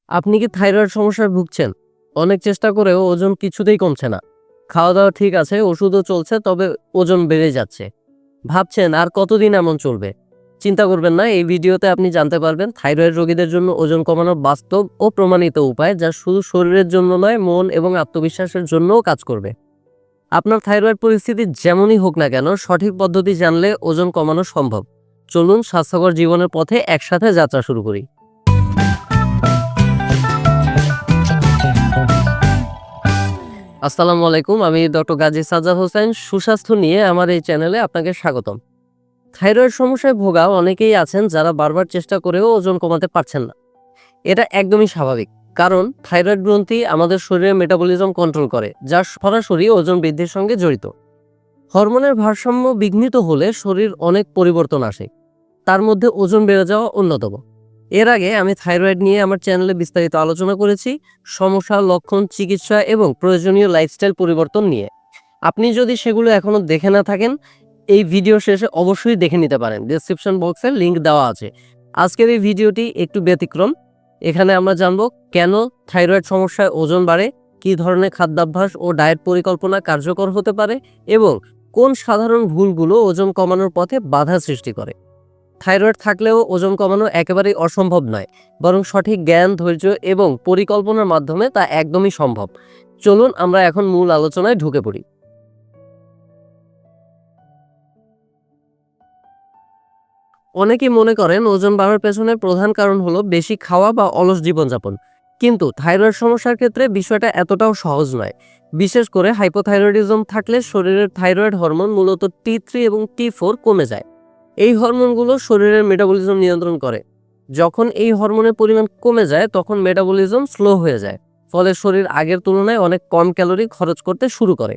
আপনি কি থাইরয়েড সমস্যায় ভুগছেন? অনেক চেষ্টা করেও ওজন কিছুতেই কমছে না। খাওয়া-দাওয়া ঠিক আছে, ওষুধও চলছে, তবে ওজন বেড়ে যাচ্ছে। ভাবছেন আর কতদিন এমন চলবে? চিন্তা করবেন না, এই ভিডিওতে আপনি জানতে পারবেন থাইরয়েড রোগীদের জন্য ওজন কমানোর বাস্তব ও প্রমাণিত উপায়, যা শুধু শরীরের জন্য নয়, মন এবং আত্মবিশ্বাসের জন্যও কাজ করবে। আপনার থাইরয়েড পরিস্থিতি যেমনই হোক না কেন, সঠিক পদ্ধতি জানলে ওজন কমানো সম্ভব। চলুন স্বাস্থ্যকর জীবনের পথে একসাথে যাত্রা শুরু করি। আসসালামু আলাইকুম, আমি ডক্টর গাজী সাজ্জাদ হোসেন। সুস্বাস্থ্য নিয়ে আমার এই চ্যানেলে আপনাকে স্বাগতম। থাইরয়েড সমস্যায় ভোগা অনেকেই আছেন যারা বারবার চেষ্টা করেও ওজন কমাতে পারছেন না। এটা একদমই স্বাভাবিক, কারণ থাইরয়েড গ্রন্থি আমাদের শরীরের মেটাবলিজম কন্ট্রোল করে, যা সরাসরি ওজন বৃদ্ধির সঙ্গে জড়িত। হরমোনের ভারসাম্য বিঘ্নিত হলে শরীর অনেক পরিবর্তন আসে, তার মধ্যে ওজন বেড়ে যাওয়া অন্যতম। এর আগে আমি থাইরয়েড নিয়ে আমার চ্যানেলে বিস্তারিত আলোচনা করেছি, সমস্যা, লক্ষণ, চিকিৎসা এবং প্রয়োজনীয় লাইফস্টাইল পরিবর্তন নিয়ে। আপনি যদি সেগুলো এখনো দেখে না থাকেন, এই ভিডিও শেষে অবশ্যই দেখে নিতে পারেন, ডেসক্রিপশন বক্সে লিংক দেওয়া আছে। আজকের এই ভিডিওটি একটু ব্যতিক্রম। এখানে আমরা জানব কেন থাইরয়েড সমস্যায় ওজন বাড়ে, কী ধরনের খাদ্যাভ্যাস ও ডায়েট পরিকল্পনা কার্যকর হতে পারে, এবং কোন সাধারণ ভুলগুলো ওজন কমানোর পথে বাধা সৃষ্টি করে। থাইরয়েড থাকলেও ওজন কমানো একেবারেই অসম্ভব নয়, বরং সঠিক জ্ঞান, ধৈর্য এবং পরিকল্পনার মাধ্যমে তা একদমই সম্ভব। চলুন আমরা এখন মূল আলোচনায় ঢুকে পড়ি। অনেকেই মনে করেন ওজন বাড়ার পেছনে প্রধান কারণ হলো বেশি খাওয়া বা অলস জীবনযাপন, কিন্তু থাইরয়েড সমস্যার ক্ষেত্রে বিষয়টা এতটাও সহজ নয়। বিশেষ করে হাইপোথাইরয়েডিজম থাকলে শরীরের থাইরয়েড হরমোন, মূলত T3 এবং T4 কমে যায়। এই হরমোনগুলো শরীরের মেটাবলিজম নিয়ন্ত্রণ করে। যখন এই হরমোনের পরিমাণ কমে যায়, তখন মেটাবলিজম স্লো হয়ে যায়, ফলে শরীর আগের তুলনায় অনেক কম ক্যালোরি খরচ করতে শুরু করে।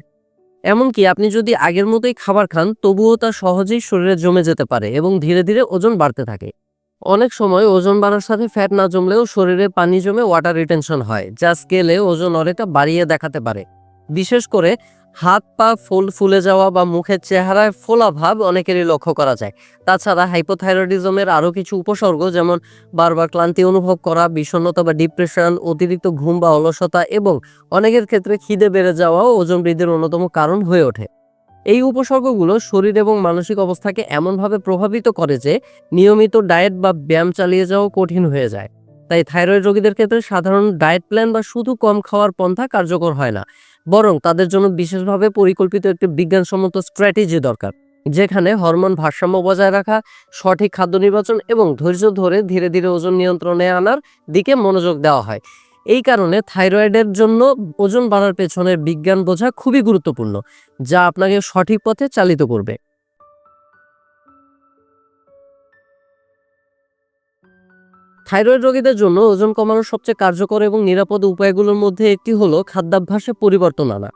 এমনকি আপনি যদি আগের মতোই খাবার খান, তবুও তা সহজেই শরীরে জমে যেতে পারে এবং ধীরে ধীরে ওজন বাড়তে থাকে। অনেক সময় ওজন বাড়ার সাথে ফ্যাট না জমলেও শরীরে পানি জমে ওয়াটার রিটেনশন হয়, যা স্কেলে ওজন অনেকটা বাড়িয়ে দেখাতে পারে। বিশেষ করে হাত পা ফুলে যাওয়া বা মুখের চেহারায় ফোলা ভাব অনেকেরই লক্ষ্য করা যায়। তাছাড়া হাইপোথাইরয়েডিজমের আরও কিছু উপসর্গ, যেমন বারবার ক্লান্তি অনুভব করা, বিষণ্ণতা বা ডিপ্রেশন, অতিরিক্ত ঘুম বা অলসতা, এবং অনেকের ক্ষেত্রে খিদে বেড়ে যাওয়াও ওজন বৃদ্ধির অন্যতম কারণ হয়ে ওঠে। এই উপসর্গগুলো শরীর এবং মানসিক অবস্থাকে এমনভাবে প্রভাবিত করে যে নিয়মিত ডায়েট বা ব্যায়াম চালিয়ে যাওয়া কঠিন হয়ে যায়। তাই থাইরয়েড রোগীদের ক্ষেত্রে সাধারণ ডায়েট প্ল্যান বা শুধু কম খাওয়ার পন্থা কার্যকর হয় না, বরং তাদের জন্য বিশেষভাবে পরিকল্পিত একটি বিজ্ঞানসম্মত স্ট্র্যাটেজি দরকার, যেখানে হরমোন ভারসাম্য বজায় রাখা, সঠিক খাদ্য নির্বাচন এবং ধৈর্য ধরে ধীরে ধীরে ওজন নিয়ন্ত্রণে আনার দিকে মনোযোগ দেওয়া হয়। এই কারণে থাইরয়েডের জন্য ওজন বাড়ার পেছনের বিজ্ঞান বোঝা খুবই গুরুত্বপূর্ণ, যা আপনাকে সঠিক পথে চালিত করবে। থাইরয়েড রোগীদের জন্য ওজন কমানোর সবচেয়ে কার্যকর এবং নিরাপদ উপায়গুলোর মধ্যে একটি হলো খাদ্যাভ্যাসে পরিবর্তন আনা।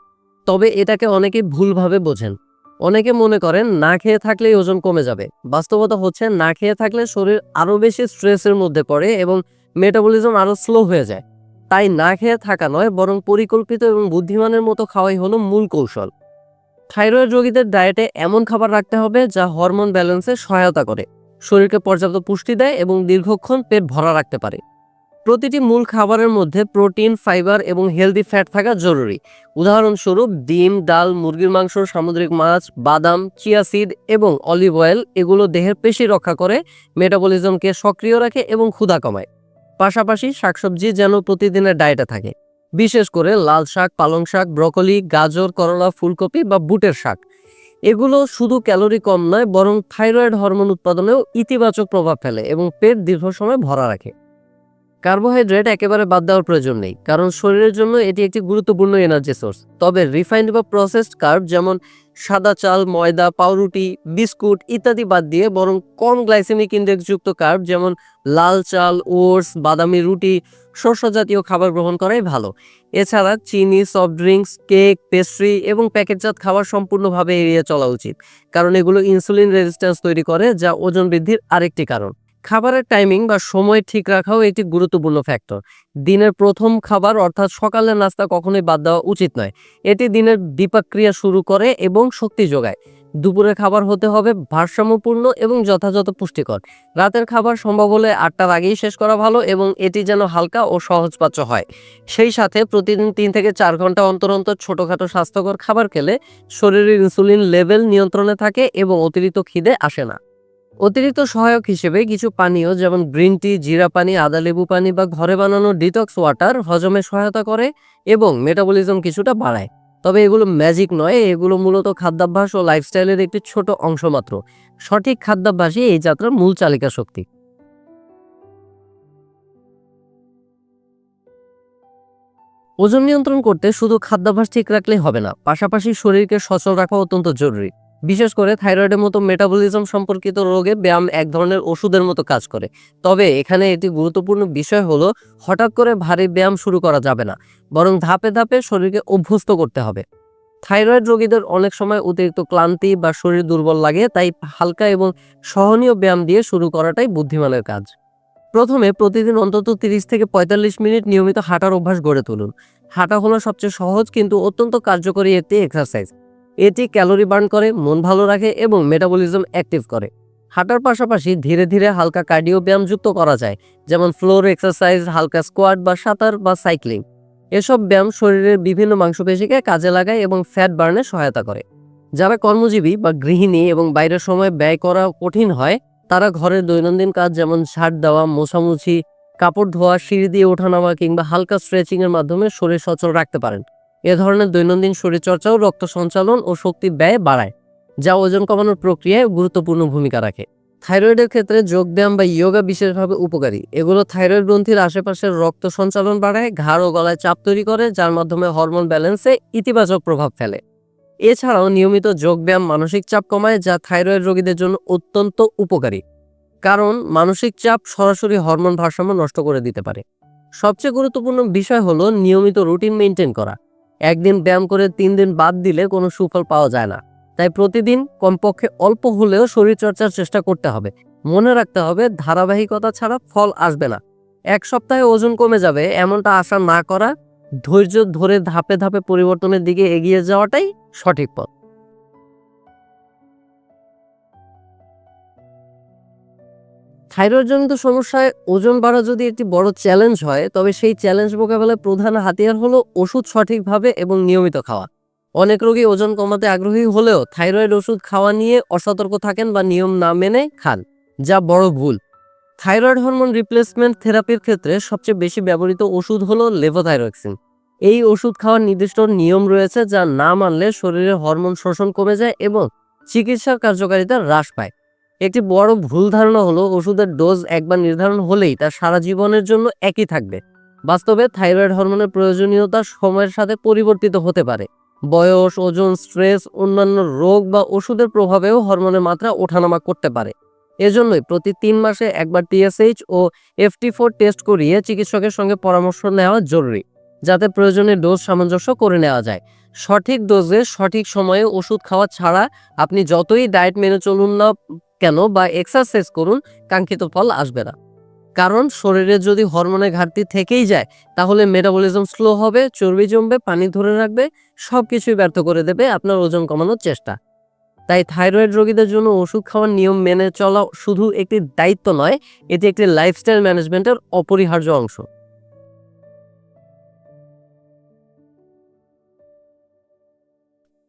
তবে এটাকে অনেকে ভুলভাবে বোঝেন। অনেকে মনে করেন না খেয়ে থাকলেই ওজন কমে যাবে। বাস্তবতা হচ্ছে, না খেয়ে থাকলে শরীর আরও বেশি স্ট্রেসের মধ্যে পড়ে এবং মেটাবলিজম আরও স্লো হয়ে যায়। তাই না খেয়ে থাকা নয়, বরং পরিকল্পিত এবং বুদ্ধিমানের মতো খাওয়াই হলো মূল কৌশল। থাইরয়েড রোগীদের ডায়েটে এমন খাবার রাখতে হবে যা হরমোন ব্যালেন্সে সহায়তা করে, শরীরকে পর্যাপ্ত পুষ্টি দেয় এবং দীর্ঘক্ষণ পেট ভরা রাখতে পারে। প্রতিটি মূল খাবারের মধ্যে প্রোটিন, ফাইবার এবং হেলদি ফ্যাট থাকা জরুরি। উদাহরণস্বরূপ ডিম, ডাল, মুরগির মাংস, সামুদ্রিক মাছ, বাদাম, চিয়া সিড এবং অলিভ অয়েল, এগুলো দেহের পেশি রক্ষা করে, মেটাবলিজমকে সক্রিয় রাখে এবং ক্ষুধা কমায়। পাশাপাশি শাকসবজি যেন প্রতিদিনের ডায়েটে থাকে, বিশেষ করে লাল শাক, পালং শাক, ব্রকলি, গাজর, করলা, ফুলকপি বা বুটের শাক। এগুলো শুধু ক্যালোরি কম নয়, বরং থাইরয়েড হরমোন উৎপাদনেও ইতিবাচক প্রভাব ফেলে এবং পেট দীর্ঘ সময় ভরা রাখে। কার্বোহাইড্রেট একেবারে বাদ দেওয়ার প্রয়োজন নেই, কারণ শরীরের জন্য এটি একটি গুরুত্বপূর্ণ এনার্জি সোর্স। তবে রিফাইন্ড বা প্রসেসড কার্ব, যেমন সাদা চাল, ময়দা, পাউরুটি, বিস্কুট ইত্যাদি বাদ দিয়ে বরং কম গ্লাইসেমিক ইনডেক্সযুক্ত কার্ব, যেমন লাল চাল, ওটস, বাদামি রুটি, শস্য জাতীয় খাবার গ্রহণ করাই ভালো। এছাড়া চিনি, সফট ড্রিঙ্কস, কেক, পেস্ট্রি এবং প্যাকেটজাত খাবার সম্পূর্ণভাবে এড়িয়ে চলা উচিত, কারণ এগুলো ইনসুলিন রেজিস্ট্যান্স তৈরি করে, যা ওজন বৃদ্ধির আরেকটি কারণ। খাবারের টাইমিং বা সময় ঠিক রাখাও একটি গুরুত্বপূর্ণ ফ্যাক্টর। দিনের প্রথম খাবার অর্থাৎ সকালের নাস্তা কখনোই বাদ দেওয়া উচিত নয়। এটি দিনের দীপাক্রিয়া শুরু করে এবং শক্তি যোগায়। দুপুরের খাবার হতে হবে ভারসাম্যপূর্ণ এবং যথাযথ পুষ্টিকর। রাতের খাবার সম্ভব হলে 8টার আগেই শেষ করা ভালো এবং এটি যেন হালকা ও সহজপাচ্য হয়। সেই সাথে প্রতিদিন 3 থেকে 4 ঘন্টা অন্তর অন্তর ছোটখাটো স্বাস্থ্যকর খাবার খেলে শরীরের ইনসুলিন লেভেল নিয়ন্ত্রণে থাকে এবং অতিরিক্ত খিদে আসে না। অতিরিক্ত সহায়ক হিসেবে কিছু পানীয় যেমন গ্রিন টি, জিরা পানি, আদা লেবু পানি বা ঘরে বানানো ডিটক্স ওয়াটার হজমে সহায়তা করে এবং মেটাবলিজম কিছুটা বাড়ায়। তবে এগুলো ম্যাজিক নয়, এগুলো মূলত খাদ্যাভ্যাস ও লাইফস্টাইলের একটি ছোট অংশ মাত্র। সঠিক খাদ্যাভ্যাসই এই যাত্রার মূল চালিকা শক্তি। ওজন নিয়ন্ত্রণ করতে শুধু খাদ্যাভ্যাস ঠিক রাখলেই হবে না, পাশাপাশি শরীরকে সচল রাখা অত্যন্ত জরুরি। বিশেষ করে থাইরয়েডের মতো মেটাবলিজম সম্পর্কিত রোগে ব্যায়াম এক ধরনের ওষুধের মতো কাজ করে। তবে এখানে একটি গুরুত্বপূর্ণ বিষয় হলো হঠাৎ করে ভারী ব্যায়াম শুরু করা যাবে না, বরং ধাপে ধাপে শরীরকে অভ্যস্ত করতে হবে। থাইরয়েড রোগীদের অনেক সময় অতিরিক্ত ক্লান্তি বা শরীর দুর্বল লাগে, তাই হালকা এবং সহনীয় ব্যায়াম দিয়ে শুরু করাটাই বুদ্ধিমানের কাজ। প্রথমে প্রতিদিন অন্তত 30 থেকে 45 মিনিট নিয়মিত হাঁটার অভ্যাস গড়ে তুলুন। হাঁটা হলো সবচেয়ে সহজ কিন্তু অত্যন্ত কার্যকরী একটি এক্সারসাইজ। এটি ক্যালোরি বার্ন করে, মন ভালো রাখে এবং মেটাবলিজম অ্যাক্টিভ করে। হাঁটার পাশাপাশি ধীরে ধীরে হালকা কার্ডিও ব্যায়াম যুক্ত করা যায়, যেমন ফ্লোর এক্সারসাইজ, হালকা স্কোয়াট বা সাঁতার বা সাইক্লিং। এসব ব্যায়াম শরীরের বিভিন্ন মাংসপেশিকে কাজে লাগায় এবং ফ্যাট বার্নে সহায়তা করে। যারা কর্মজীবী বা গৃহিণী এবং বাইরের সময় ব্যয় করা কঠিন হয়, তারা ঘরের দৈনন্দিন কাজ যেমন ঝাড় দেওয়া, মোছামুছি, কাপড় ধোয়া, সিঁড়ি দিয়ে ওঠানামা কিংবা হালকা স্ট্রেচিং এর মাধ্যমে শরীর সচল রাখতে পারেন। এ ধরনের দৈনন্দিন শরীরচর্চাও রক্ত সঞ্চালন ও শক্তি ব্যয় বাড়ায়, যা ওজন কমানোর প্রক্রিয়ায় গুরুত্বপূর্ণ ভূমিকা রাখে। থাইরয়েডের ক্ষেত্রে যোগব্যায়াম বা ইয়োগা বিশেষভাবে উপকারী। এগুলো থাইরয়েড গ্রন্থির আশেপাশের রক্ত সঞ্চালন বাড়ায়, ঘাড় ও গলায় চাপ তৈরি করে, যার মাধ্যমে হরমোন ব্যালেন্সে ইতিবাচক প্রভাব ফেলে। এছাড়াও নিয়মিত যোগব্যায়াম মানসিক চাপ কমায়, যা থাইরয়েড রোগীদের জন্য অত্যন্ত উপকারী, কারণ মানসিক চাপ সরাসরি হরমোন ভারসাম্য নষ্ট করে দিতে পারে। সবচেয়ে গুরুত্বপূর্ণ বিষয় হলো নিয়মিত রুটিন মেনটেন করা। একদিন ব্যায়াম করে 3 দিন বাদ দিলে কোনো সুফল পাওয়া যায় না। তাই প্রতিদিন কমপক্ষে অল্প হলেও শরীরচর্চার চেষ্টা করতে হবে। মনে রাখতে হবে, ধারাবাহিকতা ছাড়া ফল আসবে না। এক সপ্তাহে ওজন কমে যাবে এমনটা আশা না করা, ধৈর্য ধরে ধাপে ধাপে পরিবর্তনের দিকে এগিয়ে যাওয়াটাই সঠিক পথ। থাইরয়েডজনিত সমস্যায় ওজন বাড়া যদি একটি বড় চ্যালেঞ্জ হয়, তবে সেই চ্যালেঞ্জ মোকাবেলায় প্রধান হাতিয়ার হলো ওষুধ সঠিকভাবে এবং নিয়মিত খাওয়া। অনেক রোগী ওজন কমাতে আগ্রহী হলেও থাইরয়েড ওষুধ খাওয়া নিয়ে অসতর্ক থাকেন বা নিয়ম না মেনে খান, যা বড় ভুল। থাইরয়েড হরমোন রিপ্লেসমেন্ট থেরাপির ক্ষেত্রে সবচেয়ে বেশি ব্যবহৃত ওষুধ হলো লেভোথাইরক্সিন। এই ওষুধ খাওয়ার নির্দিষ্ট নিয়ম রয়েছে, যা না মানলে শরীরে হরমোন শোষণ কমে যায় এবং চিকিৎসার কার্যকারিতা হ্রাস পায়। একটি বড় ভুল ধারণা হলো ওষুধের ডোজ একবার নির্ধারণ হলেই তা সারা জীবনের জন্য একই থাকবে। বাস্তবে থাইরয়েড হরমোনের প্রয়োজনীয়তা সময়ের সাথে পরিবর্তিত হতে পারে। বয়স, ওজন, স্ট্রেস, অন্যান্য রোগ বা ওষুধের প্রভাবেও হরমোনের মাত্রা ওঠানামা করতে পারে। এজন্যই প্রতি 3 মাসে একবার টিএসএইচ ও FT4 টেস্ট করিয়ে চিকিৎসকের সঙ্গে পরামর্শ নেওয়া জরুরি, যাতে প্রয়োজনে ডোজ সামঞ্জস্য করে নেওয়া যায়। সঠিক ডোজে সঠিক সময়ে ওষুধ খাওয়া ছাড়া আপনি যতই ডায়েট মেনে চলুন না কেন বা এক্সারসাইজ করুন, কাঙ্ক্ষিত ফল আসবে না। কারণ শরীরে যদি হরমোনের ঘাটতি থেকেই যায়, তাহলে মেটাবলিজম স্লো হবে, চর্বি জমবে, পানি ধরে রাখবে, সবকিছুই ব্যর্থ করে দেবে আপনার ওজন কমানোর চেষ্টা। তাই থাইরয়েড রোগীদের জন্য ওষুধ খাওয়ার নিয়ম মেনে চলা শুধু একটি দায়িত্ব নয়, এটি একটি লাইফস্টাইল ম্যানেজমেন্টের অপরিহার্য অংশ।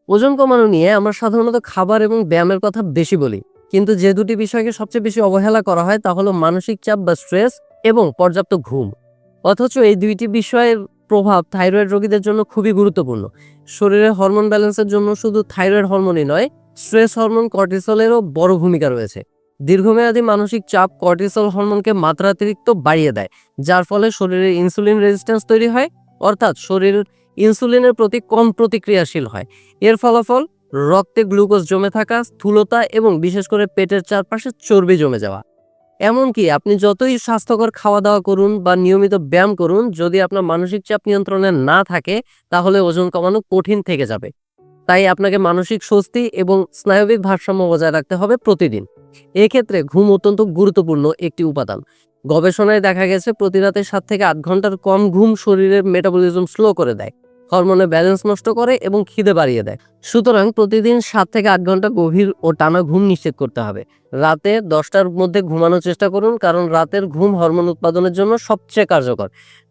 ওজন কমানো নিয়ে আমরা সাধারণত খাবার এবং ব্যায়ামের কথা বেশি বলি, কিন্তু যে দুটি বিষয়কে সবচেয়ে বেশি অবহেলা করা হয় তা হলো মানসিক চাপ বা স্ট্রেস এবং পর্যাপ্ত ঘুম। অথচ এই দুইটি বিষয়ের প্রভাব থাইরয়েড রোগীদের জন্য খুবই গুরুত্বপূর্ণ। শরীরের হরমোন ব্যালেন্সের জন্য শুধু থাইরয়েড হরমোনই নয়, স্ট্রেস হরমোন কর্টিসলেরও বড় ভূমিকা রয়েছে। দীর্ঘমেয়াদী মানসিক চাপ কর্টিসল হরমোনকে মাত্রাতিরিক্ত বাড়িয়ে দেয়, যার ফলে শরীরে ইনসুলিন রেজিস্ট্যান্স তৈরি হয়, অর্থাৎ শরীর ইনসুলিনের প্রতি কম প্রতিক্রিয়াশীল হয়। এর ফলাফল রক্তে গ্লুকোজ জমে থাকা, স্থূলতা এবং বিশেষ করে পেটের চারপাশে চর্বি জমে যাওয়া। এমনকি আপনি যতই স্বাস্থ্যকর খাওয়া দাওয়া করুন বা নিয়মিত ব্যায়াম করুন, যদি আপনার মানসিক চাপ নিয়ন্ত্রণে না থাকে, তাহলে ওজন কমানো কঠিন থেকে যাবে। তাই আপনাকে মানসিক স্বস্তি এবং স্নায়বিক ভারসাম্য বজায় রাখতে হবে প্রতিদিন। এক্ষেত্রে ঘুম অত্যন্ত গুরুত্বপূর্ণ একটি উপাদান। গবেষণায় দেখা গেছে প্রতি রাতে 7 থেকে 8 ঘন্টার কম ঘুম শরীরের মেটাবলিজম স্লো করে দেয়। হরমোনের ব্যালেন্স নষ্ট করে এবং খিদে বাড়িয়ে দেয়। সুতরাং প্রতিদিন 7 থেকে 8 ঘন্টা গভীর ও টানা ঘুম নিশ্চিত করতে হবে। রাতে 10টার মধ্যে ঘুমানোর চেষ্টা করুন, কারণ রাতের ঘুম হরমোন উৎপাদনের জন্য সবচেয়ে কার্যকর।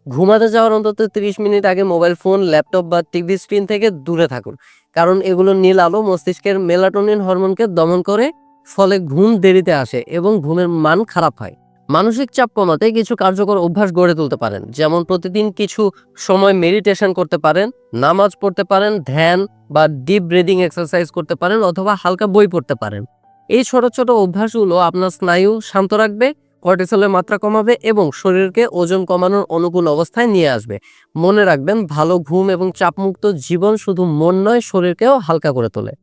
ঘুমাতে যাওয়ার অন্তত 30 মিনিট আগে মোবাইল ফোন, ল্যাপটপ বা টিভি স্ক্রিন থেকে দূরে থাকুন, কারণ এগুলো নীল আলো মস্তিষ্কের মেলাটোনিন হরমোনকে দমন করে, ফলে ঘুম দেরিতে আসে এবং ঘুমের মান খারাপ হয়। মানসিক চাপ কমাতে কিছু কার্যকর অভ্যাস গড়ে তুলতে পারেন, যেমন প্রতিদিন কিছু সময় মেডিটেশন করতে পারেন, নামাজ পড়তে পারেন, ধ্যান বা ডিপ ব্রিদিং এক্সারসাইজ করতে পারেন, অথবা হালকা বই পড়তে পারেন। এই ছোট ছোট অভ্যাসগুলো আপনার স্নায়ু শান্ত রাখবে, কর্টিসলের মাত্রা কমাবে এবং শরীরকে ওজন কমানোর অনুকূল অবস্থায় নিয়ে আসবে। মনে রাখবেন, ভালো ঘুম এবং চাপমুক্ত জীবন শুধু মন নয়, শরীরকেও হালকা করে তোলে।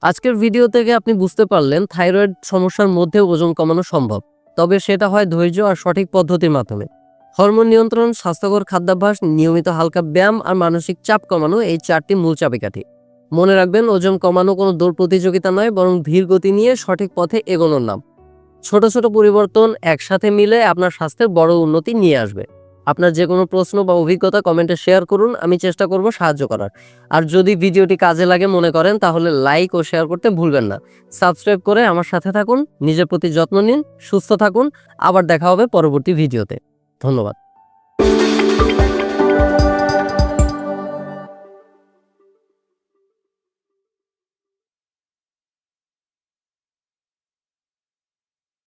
আজকের ভিডিও থেকে আপনি বুঝতে পারলেন থাইরয়েড সমস্যার মধ্যে ওজন কমানো সম্ভব, তবে সেটা হয় ধৈর্য আর সঠিক পদ্ধতির মাধ্যমে। হরমোন নিয়ন্ত্রণ, স্বাস্থ্যকর খাদ্যাভ্যাস, নিয়মিত হালকা ব্যায়াম আর মানসিক চাপ কমানো, এই 4টি মূল চাবিকাঠি। মনে রাখবেন, ওজন কমানো কোনো দৌড় প্রতিযোগিতা নয়, বরং ধীর গতি নিয়ে সঠিক পথে এগোনোর নাম। ছোট ছোট পরিবর্তন একসাথে মিলে আপনার স্বাস্থ্যের বড় উন্নতি নিয়ে আসবে। আপনার যে কোনো প্রশ্ন বা অভিজ্ঞতা কমেন্টে শেয়ার করুন, আমি চেষ্টা করব সাহায্য করার। আর যদি ভিডিওটি কাজে লাগে মনে করেন, তাহলে লাইক ও শেয়ার করতে ভুলবেন না। সাবস্ক্রাইব করে আমার সাথে থাকুন, নিজের প্রতি যত্ন নিন, সুস্থ থাকুন। আবার দেখা হবে পরবর্তী ভিডিওতে। ধন্যবাদ।